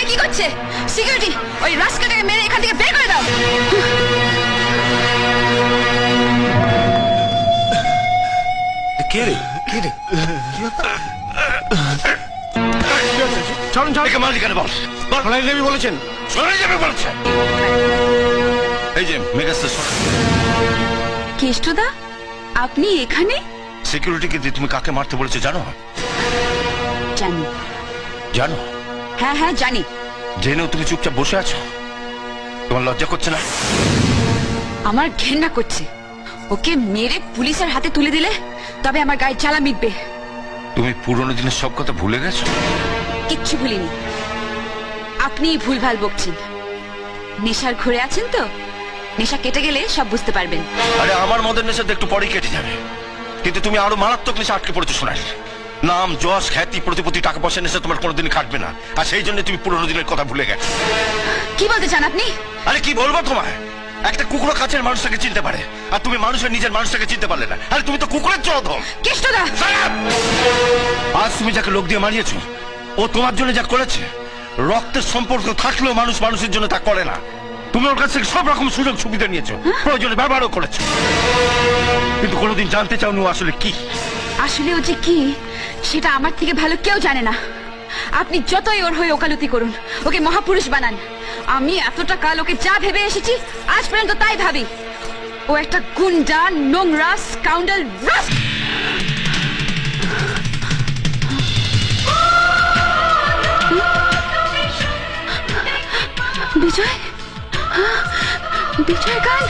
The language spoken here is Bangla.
কি করছে? সিকিউরিটি, ওই রাস্কাটাকে মেরে এখান থেকে বের করে দাও। কে রে? চলুন চল। মালিক কেন বল? সোনালি দেবী বলেছেন। সোনালি যাবে বলছে। এই যে মেগাস্টার কেষ্টদা, আপনি এখানে? সিকিউরিটিকে দিয়ে তুমি কাকে মারতে বলেছো জানো? জানি। জানো? হ্যাঁ হ্যাঁ জানি। জেনেও তুমি চুপচাপ বসে আছো? তোমার লজ্জা করছে না? আমার ঘেন্না করছে। ওকে মেরে পুলিশের হাতে তুলে দিলে তবে আমার গায়ে জ্বালা মিটবে। তুমি পুরনো দিনের সব কথা ভুলে গেছো? কিচ্ছু ভুলিনি। আপনি ভুলভাল বকছেন। নেশার ঘুরে আছেন তো, নেশা কেটে গেলে সব বুঝতে পারবেন। আরে আমার মদের নেশা তো একটু পরেই কেটে যাবে, কিন্তু তুমি আরো মারাত্মক নেশা আটকে পড়েছো সোনালি। নাম, যশ, খ্যাতি, প্রতিপত্তি, টাকা পয়সা নেশা তোমার কোনোদিন কাটবে না, আর সেই জন্য তুমি পুরনো দিনের কথা ভুলে গেছো। কি বলতে চান আপনি? আরে কি বলবো তোমায়? একটা কুকুর কাছের মানুষটাকে চিনতে পারে, আর তুমি মানুষের নিজের মানুষটাকে চিনতে পারলে না। আরে তুমি তো কুকুরের চোদম। কেষ্টদা, আজ তুমি যাকে লোক দিয়ে মারিয়েছো, ও তোমার জন্য যা করেছে, রক্তের সম্পর্ক থাকলেও মানুষ মানুষের জন্য তা করে না। তুমি ওর কাছ থেকে সব রকম সুযোগ সুবিধা নিয়েছো, প্রয়োজনে ব্যবহারও করেছো, কিন্তু কোনোদিন জানতে চাওনি ও আসলে কি। আসলে ও যে কি সেটা আমার থেকে ভালো কেউ জানে না। আপনি যতই ওর হয়ে ওকালতি করুন, ওকে মহাপুরুষ বানান, আমি এতটা কাল ওকে যা ভেবে এসেছি আজ পর্যন্ত তাই ভাবি। ও একটা গুন্ডা, নোংরা, স্কাউন্ডাল, বিজয়, বিজয় কাল